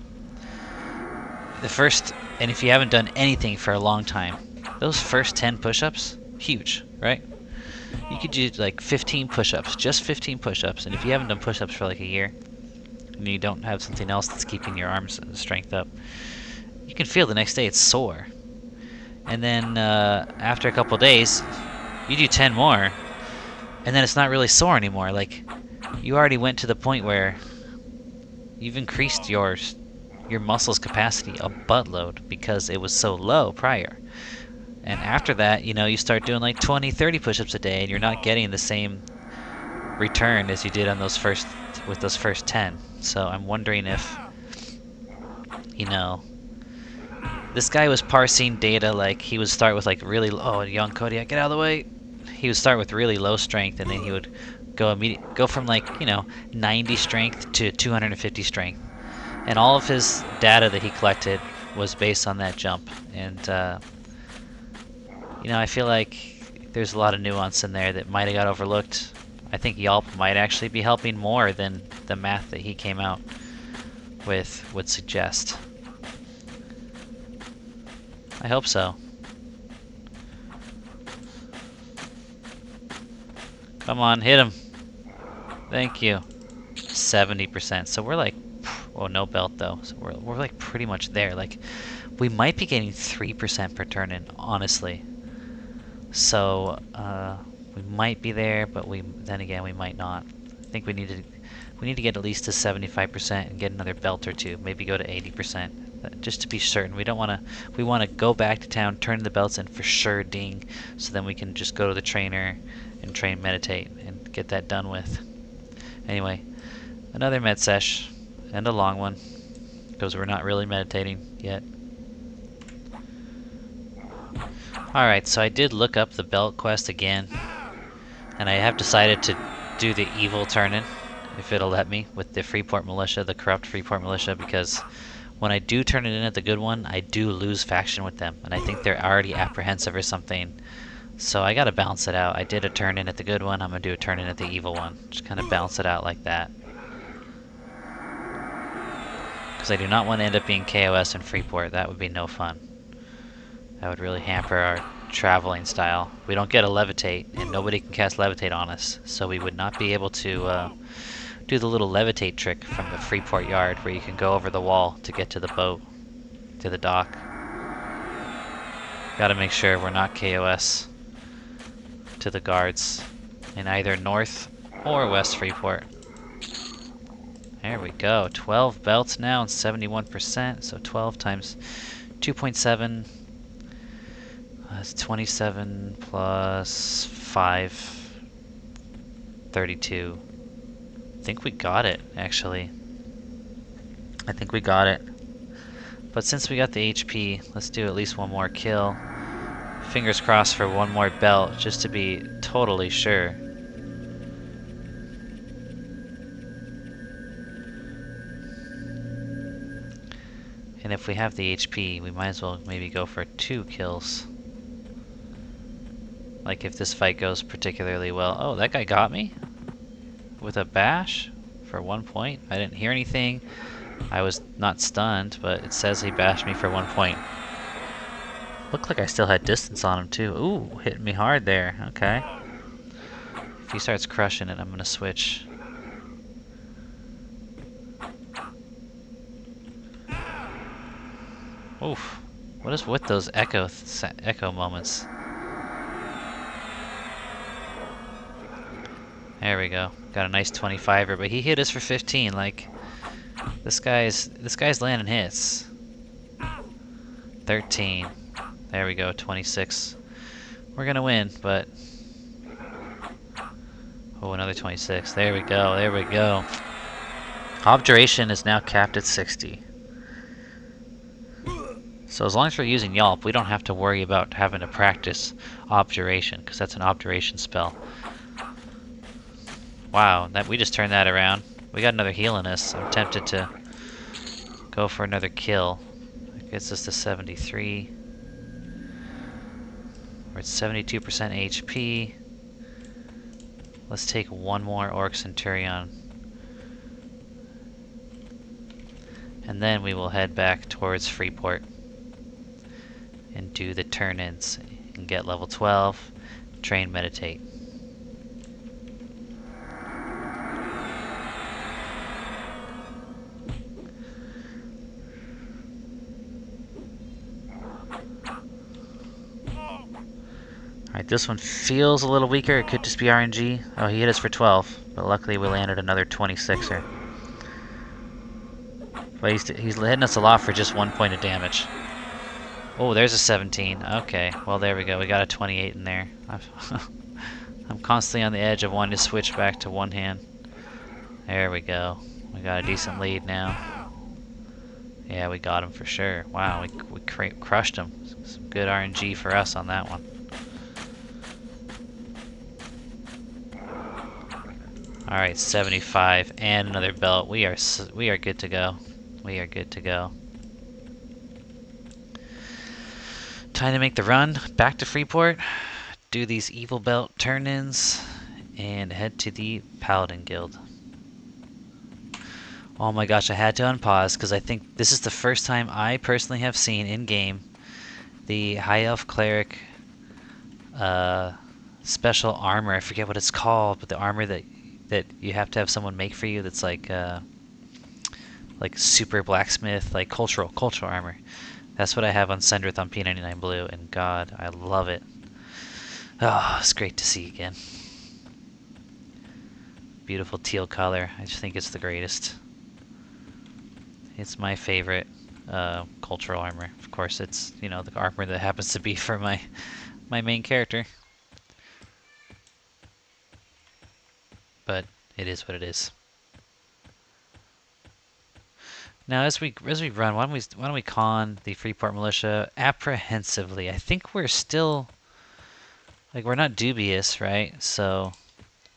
the first, and if you haven't done anything for a long time, those first 10 push-ups, huge, right? You could do like 15 push-ups, just 15 push-ups, and if you haven't done push-ups for like a year, and you don't have something else that's keeping your arms strength up, you can feel the next day it's sore. And then after a couple days, you do 10 more, and then it's not really sore anymore. Like, you already went to the point where you've increased your muscle's capacity a buttload because it was so low prior. And after that, you know, you start doing like 20, 30 push-ups a day, and you're not getting the same return as you did on those first 10. So I'm wondering if, you know, this guy was parsing data like he would start with like really low. Oh, young Kodiak, get out of the way. He would start with really low strength, and then he would go from like, you know, 90 strength to 250 strength. And all of his data that he collected was based on that jump. And you know, I feel like there's a lot of nuance in there that might have got overlooked. I think Yelp might actually be helping more than the math that he came out with would suggest. I hope so. Come on, hit him. Thank you. 70%. So we're like, oh, no belt though. So we're like pretty much there. Like, we might be getting 3% per turn in, honestly. So we might be there, but then again we might not. I think we need to get at least to 75% and get another belt or two. Maybe go to 80%, just to be certain. We want to go back to town, turn the belts in for sure, ding. So then we can just go to the trainer and train meditate and get that done with. Anyway, another med sesh and a long one because we're not really meditating yet. Alright, so I did look up the belt quest again, and I have decided to do the evil turn-in, if it'll let me, with the Freeport Militia, the corrupt Freeport Militia, because when I do turn it in at the good one, I do lose faction with them, and I think they're already apprehensive or something, so I gotta balance it out. I did a turn-in at the good one, I'm gonna do a turn-in at the evil one, just kind of balance it out like that. Because I do not want to end up being KOS in Freeport, that would be no fun. That would really hamper our traveling style. We don't get a levitate, and nobody can cast levitate on us, so we would not be able to do the little levitate trick from the Freeport yard where you can go over the wall to get to the boat, to the dock. Gotta make sure we're not KOS to the guards in either North or West Freeport. There we go, 12 belts now and 71%, so 12 times 2.7. That's 27 plus 5, 32. I think we got it, actually. I think we got it. But since we got the HP, let's do at least one more kill. Fingers crossed for one more belt, just to be totally sure. And if we have the HP, we might as well maybe go for 2 kills. Like if this fight goes particularly well. Oh, that guy got me? With a bash? For 1 point? I didn't hear anything. I was not stunned, but it says he bashed me for 1 point. Looked like I still had distance on him too. Ooh, hit me hard there. Okay. If he starts crushing it, I'm gonna switch. Oof. What is with those echo moments? There we go. Got a nice 25er, but he hit us for 15. Like, this guy's landing hits. 13. There we go. 26. We're gonna win, but oh, another 26. There we go. There we go. Obduration is now capped at 60. So as long as we're using Yelp, we don't have to worry about having to practice Obduration, because that's an Obduration spell. Wow, we just turned that around. We got another heal in us. I'm tempted to go for another kill. That gets us to 73. We're at 72% HP. Let's take one more Orc Centurion. And then we will head back towards Freeport and do the turn-ins and get level 12, train meditate. Alright, this one feels a little weaker. It could just be RNG. Oh, he hit us for 12, but luckily we landed another 26er. But he's hitting us a lot for just 1 point of damage. Oh, there's a 17. Okay, well there we go. We got a 28 in there. I'm constantly on the edge of wanting to switch back to one hand. There we go. We got a decent lead now. Yeah, we got him for sure. Wow, we crushed him. Some good RNG for us on that one. Alright, 75 and another belt. We are good to go. We are good to go. Time to make the run back to Freeport, do these evil belt turn-ins, and head to the Paladin Guild. Oh my gosh, I had to unpause because I think this is the first time I personally have seen in-game the High Elf Cleric special armor. I forget what it's called, but the armor that you have to have someone make for you that's like super blacksmith, like cultural armor. That's what I have on Sendrith on P99 Blue, and God, I love it. Oh, it's great to see again. Beautiful teal color. I just think it's the greatest. It's my favorite cultural armor. Of course, it's, you know, the armor that happens to be for my main character. But it is what it is. Now, as we run, why don't we con the Freeport Militia apprehensively? I think we're still, like, we're not dubious, right? So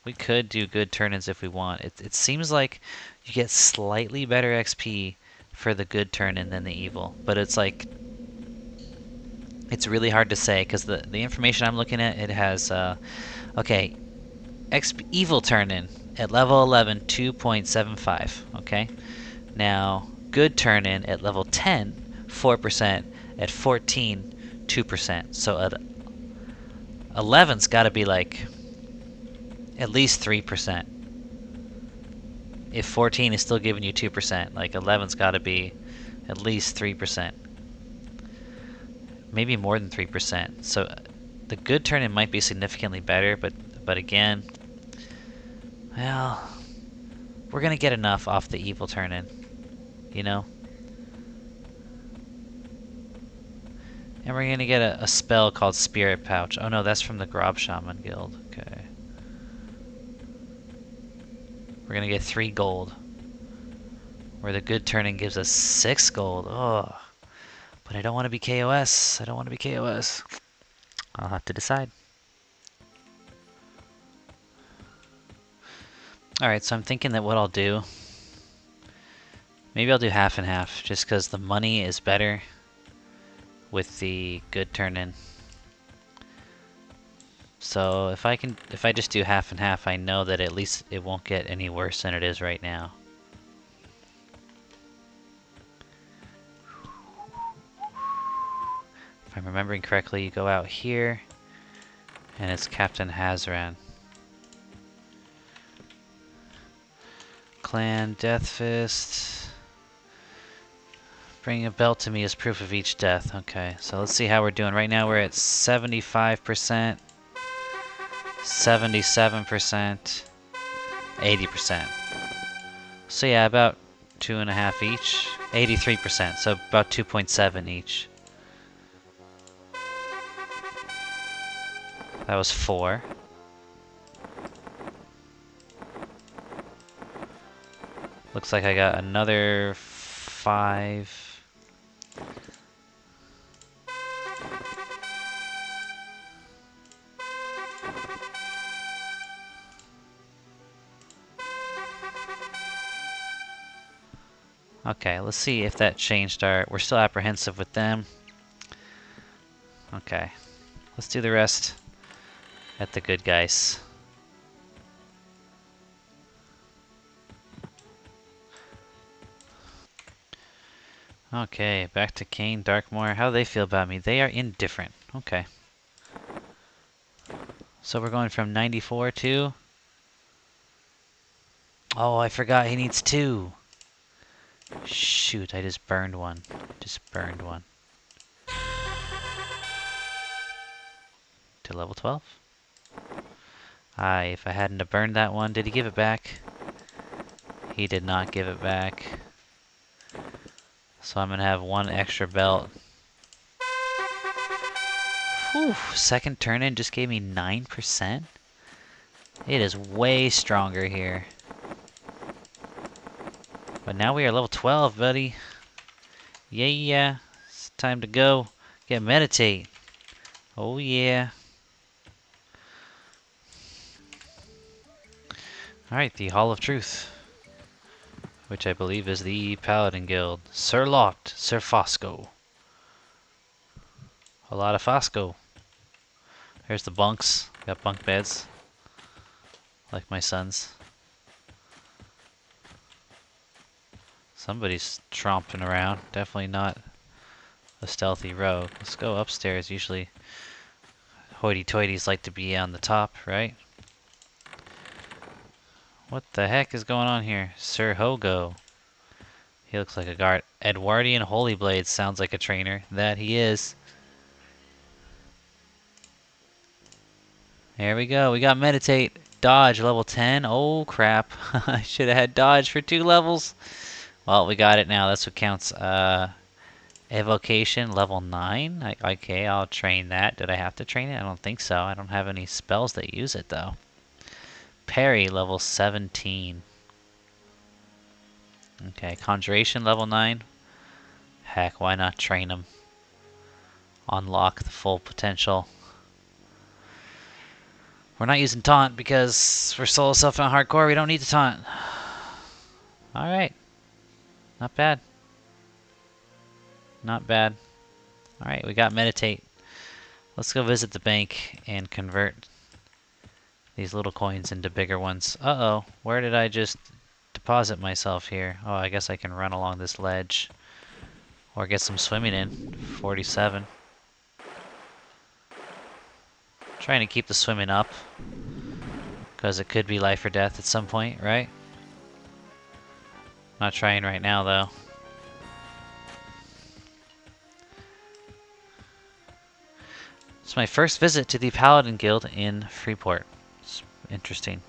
we could do good turn-ins if we want. It seems like you get slightly better XP for the good turn-in than the evil, but it's like, it's really hard to say because the information I'm looking at, it has okay, evil turn-in at level 11 2.75. Okay, now good turn-in at level 10 4%, at 14 2%. So at 11's got to be like at least 3%. If 14 is still giving you 2%, like 11's got to be at least 3%. Maybe more than 3%. So the good turn-in might be significantly better, but again, well, we're gonna get enough off the evil turn-in, you know? And we're gonna get a spell called Spirit Pouch. Oh no, that's from the Grob Shaman Guild. Okay. We're gonna get 3 gold. Where the good turn-in gives us 6 gold. Oh. But I don't want to be KOS. I don't want to be KOS. I'll have to decide. Alright, so I'm thinking that what I'll do, maybe I'll do half and half, just because the money is better with the good turn-in. So if I just do half and half, I know that at least it won't get any worse than it is right now. If I'm remembering correctly, you go out here, and it's Captain Hazran. Clan Deathfist. Bring a belt to me as proof of each death. Okay, so let's see how we're doing. Right now we're at 75%, 77%, 80%. So yeah, about 2.5 each. 83%, so about 2.7 each. That was 4. Looks like I got another 5. Okay, let's see if that changed our... We're still apprehensive with them. Okay, let's do the rest at the good guys. Okay, back to Kane, Darkmoor. How do they feel about me? They are indifferent. Okay. So we're going from 94 to... Oh, I forgot he needs 2. Shoot, I just burned one. Just burned one. to level 12. If I hadn't have burned that one, did he give it back? He did not give it back. So I'm gonna have one extra belt. Whew, second turn in just gave me 9%. It is way stronger here. But now we are level 12, buddy. Yeah. It's time to go. Get meditate. Oh yeah. Alright, the Hall of Truth. Which I believe is the Paladin Guild. Sir Lot, Sir Fosco. A lot of Fosco. There's the bunks. Got bunk beds. Like my son's. Somebody's tromping around. Definitely not a stealthy rogue. Let's go upstairs. Usually hoity-toities like to be on the top, right? What the heck is going on here? Sir Hogo. He looks like a guard. Edwardian Holy Blade sounds like a trainer. That he is. There we go. We got meditate. Dodge level 10. Oh crap. I should have had dodge for 2 levels. Well, we got it now. That's what counts. Evocation level 9. Okay, I'll train that. Did I have to train it? I don't think so. I don't have any spells that use it though. Parry level 17. Okay, Conjuration level 9. Heck, why not train him? Unlock the full potential. We're not using taunt because for solo self and hardcore we don't need to taunt. Alright. Not bad. Not bad. Alright, we got meditate. Let's go visit the bank and convert these little coins into bigger ones. Uh-oh, where did I just deposit myself here? Oh, I guess I can run along this ledge. Or get some swimming in. 47. Trying to keep the swimming up. Because it could be life or death at some point, right? Not trying right now, though. It's my first visit to the Paladin Guild in Freeport. It's interesting.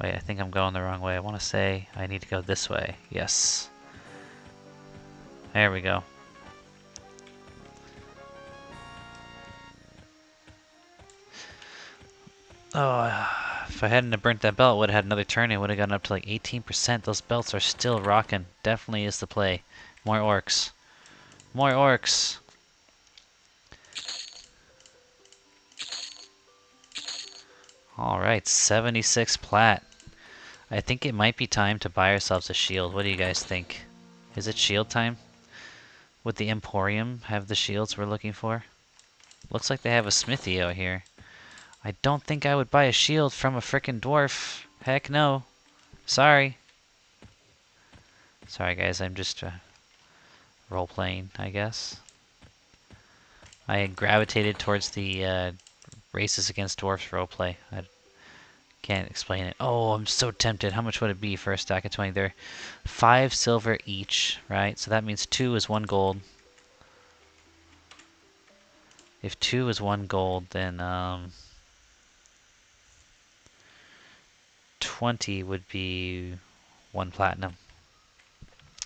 Wait, I think I'm going the wrong way. I want to say I need to go this way. Yes. There we go. Oh, if I hadn't have burnt that belt, I would have had another turn. It would have gotten up to like 18%. Those belts are still rocking. Definitely is the play. More orcs. More orcs. Alright, 76 plat. I think it might be time to buy ourselves a shield. What do you guys think? Is it shield time? Would the Emporium have the shields we're looking for? Looks like they have a smithy out here. I don't think I would buy a shield from a frickin' dwarf. Heck no. Sorry. Sorry guys, I'm just role-playing, I guess. I gravitated towards the races against dwarfs roleplay. I can't explain it. Oh, I'm so tempted. How much would it be for a stack of 20? They're 5 silver each, right? So that means 2 is 1 gold. If 2 is 1 gold, then 20 would be 1 platinum.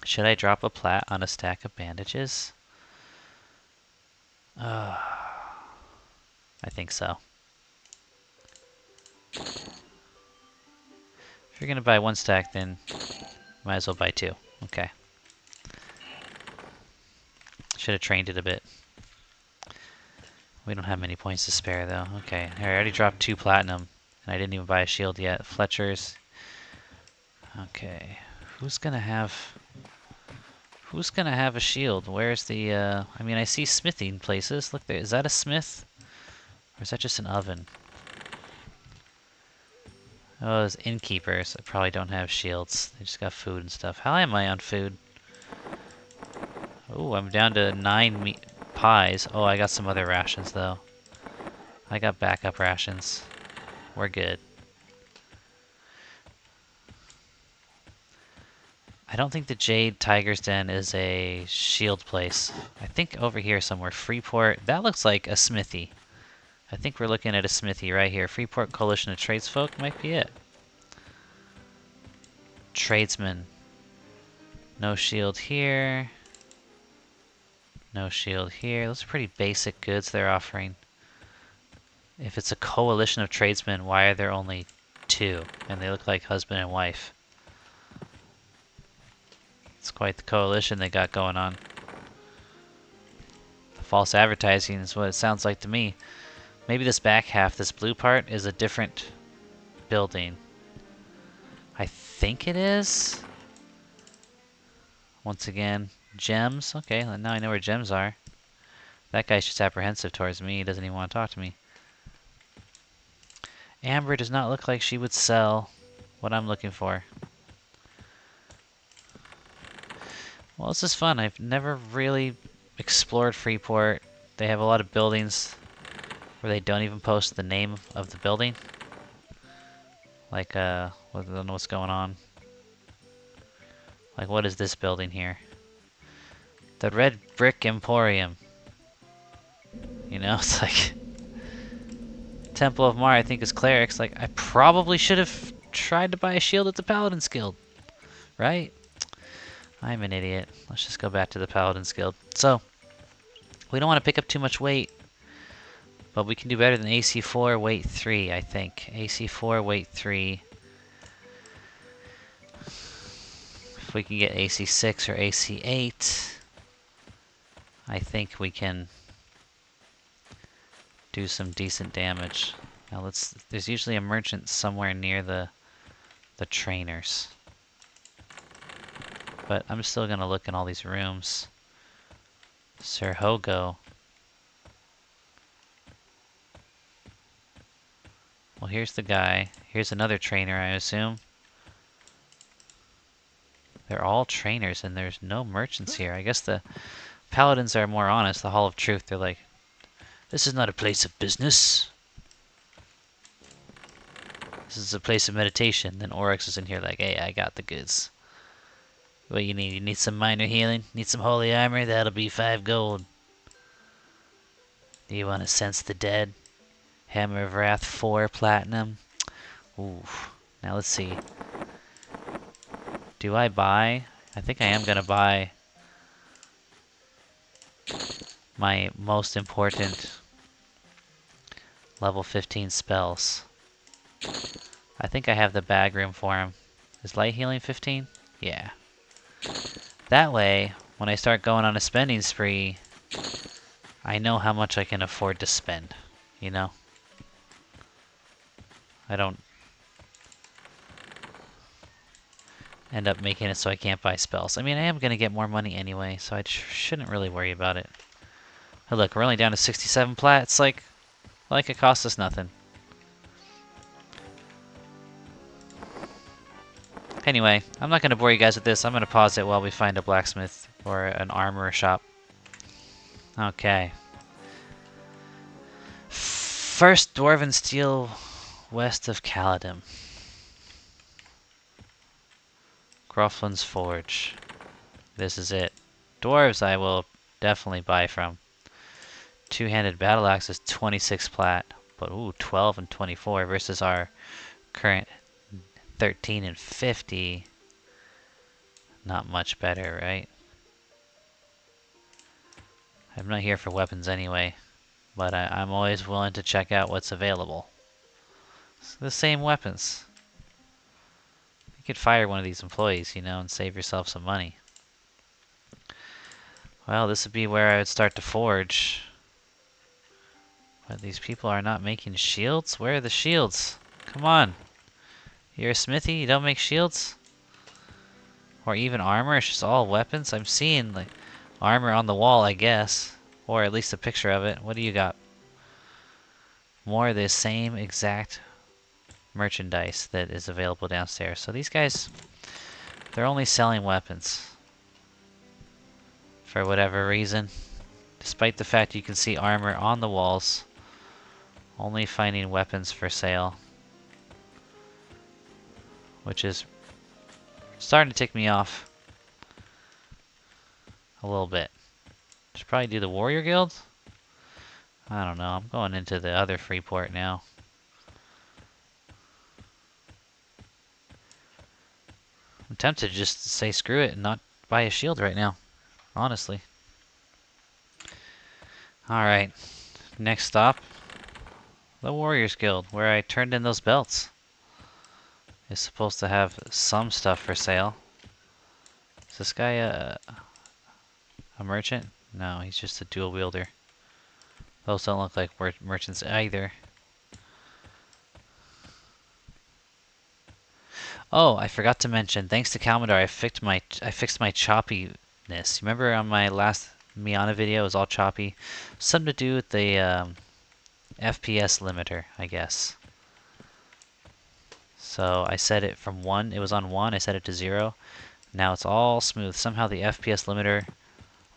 Should I drop a plat on a stack of bandages? I think so. If you're gonna buy 1 stack, then might as well buy 2. Okay. Should have trained it a bit. We don't have many points to spare though. Okay, I already dropped 2 platinum, and I didn't even buy a shield yet. Fletcher's. Okay, who's gonna have a shield? Where's the? I mean, I see smithing places. Look there. Is that a smith, or is that just an oven? Oh, those innkeepers that probably don't have shields. They just got food and stuff. How am I on food? Oh, I'm down to 9 pies. Oh, I got some other rations though. I got backup rations. We're good. I don't think the Jade Tiger's Den is a shield place. I think over here somewhere, Freeport. That looks like a smithy. I think we're looking at a smithy right here. Freeport Coalition of Tradesfolk might be it. Tradesman. No shield here. No shield here. Those are pretty basic goods they're offering. If it's a coalition of tradesmen, why are there only 2? And they look like husband and wife. It's quite the coalition they got going on. The false advertising is what it sounds like to me. Maybe this back half, this blue part, is a different building. I think it is. Once again, gems. Okay, now I know where gems are. That guy's just apprehensive towards me. He doesn't even want to talk to me. Amber does not look like she would sell what I'm looking for. Well, this is fun. I've never really explored Freeport. They have a lot of buildings where they don't even post the name of the building. Like, I don't know what's going on. Like, what is this building here? The Red Brick Emporium. You know, it's like... Temple of Mar, I think, is clerics. Like, I probably should have tried to buy a shield at the Paladins Guild. Right? I'm an idiot. Let's just go back to the Paladins Guild. So, we don't want to pick up too much weight. But we can do better than AC4, weight 3, I think. AC4, weight 3. If we can get AC6 or AC8, I think we can do some decent damage. Now there's usually a merchant somewhere near the trainers. But I'm still gonna look in all these rooms. Sir Hogo. Well, here's the guy. Here's another trainer, I assume. They're all trainers and there's no merchants here. I guess the Paladins are more honest, the Hall of Truth. They're like, this is not a place of business. This is a place of meditation. Then Orcs is in here like, hey, I got the goods. What you need? You need some minor healing? Need some holy armor? That'll be 5 gold. Do you want to sense the dead? Hammer of Wrath, 4 platinum. Ooh. Now let's see. Do I buy? I think I am gonna buy my most important level 15 spells. I think I have the bag room for him. Is light healing 15? Yeah. That way, when I start going on a spending spree, I know how much I can afford to spend, you know? I don't end up making it so I can't buy spells. I mean, I am going to get more money anyway, so I shouldn't really worry about it. Oh, look, we're only down to 67 plat. It's like it cost us nothing. Anyway, I'm not going to bore you guys with this. I'm going to pause it while we find a blacksmith or an armorer shop. Okay. First Dwarven Steel west of Caledon. Groflin's Forge. This is it. Dwarves I will definitely buy from. Two-handed battle axe is 26 plat. But ooh, 12 and 24 versus our current 13 and 50. Not much better, right? I'm not here for weapons anyway. But I'm always willing to check out what's available. It's the same weapons. You could fire one of these employees, you know, and save yourself some money. Well, this would be where I would start to forge. But these people are not making shields? Where are the shields? Come on. You're a smithy? You don't make shields? Or even armor? It's just all weapons? I'm seeing like armor on the wall, I guess. Or at least a picture of it. What do you got? More of the same exact merchandise that is available downstairs. So these guys, they're only selling weapons. For whatever reason. Despite the fact you can see armor on the walls. Only finding weapons for sale. Which is starting to tick me off. A little bit. Should probably do the Warrior Guild. I don't know. I'm going into the other free port now. I'm tempted to just say screw it and not buy a shield right now. Honestly. Alright. Next stop. The Warriors Guild, where I turned in those belts. It's supposed to have some stuff for sale. Is this guy a merchant? No, he's just a dual wielder. Those don't look like merchants either. Oh, I forgot to mention, thanks to Calmethar, I fixed my choppiness. Remember on my last Miana video, it was all choppy? Something to do with the FPS limiter, I guess. So I set it from 1, it was on 1, I set it to 0. Now it's all smooth. Somehow the FPS limiter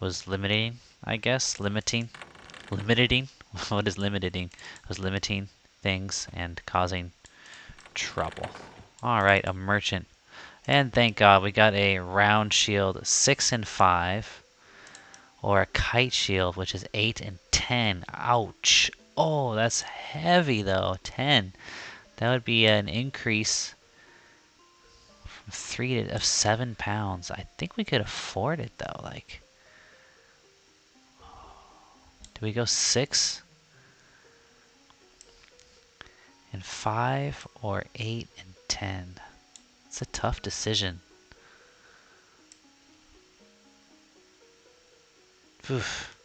was limiting, I guess. Limiting? What is limiting? It was limiting things and causing trouble. Alright, a merchant. And thank God we got a round shield 6 and 5. Or a kite shield, which is 8 and 10. Ouch. Oh, that's heavy though. 10. That would be an increase from 3 of 7 pounds. I think we could afford it though. Like, do we go 6 and 5 or 8 and 10? It's a tough decision. Oof.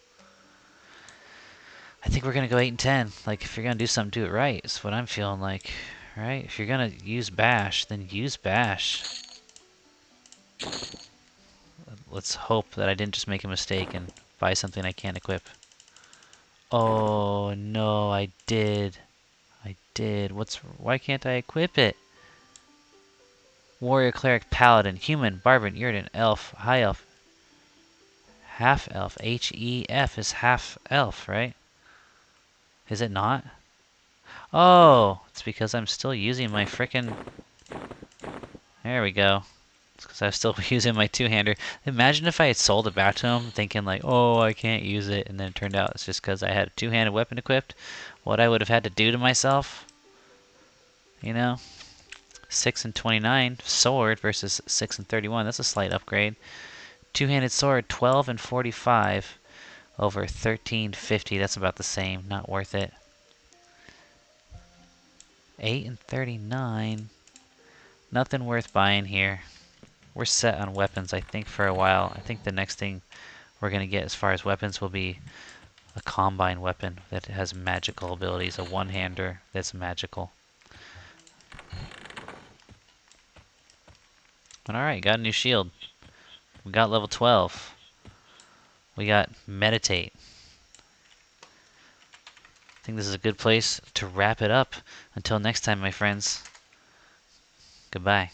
I think we're gonna go 8 and 10. Like, if you're gonna do something, do it right. Is what I'm feeling like. Right? If you're gonna use bash, then use bash. Let's hope that I didn't just make a mistake and buy something I can't equip. Oh no, I did. I did. Why can't I equip it? Warrior, cleric, paladin, human, barbarian, Yrden, elf, high elf, half elf. HEF is half elf, right? Is it not? Oh, it's because I'm still using my frickin'... There we go. It's because I was still using my two-hander. Imagine if I had sold it back to him thinking like, oh, I can't use it. And then it turned out it's just because I had a two-handed weapon equipped. What I would have had to do to myself. You know? 6 and 29 sword versus 6 and 31. That's a slight upgrade. Two-handed sword, 12 and 45 over 1350. That's about the same. Not worth it. 8 and 39. Nothing worth buying here. We're set on weapons, I think, for a while. I think the next thing we're going to get as far as weapons will be a combine weapon that has magical abilities. A one-hander that's magical. But alright, got a new shield. We got level 12. We got meditate. I think this is a good place to wrap it up. Until next time, my friends. Goodbye.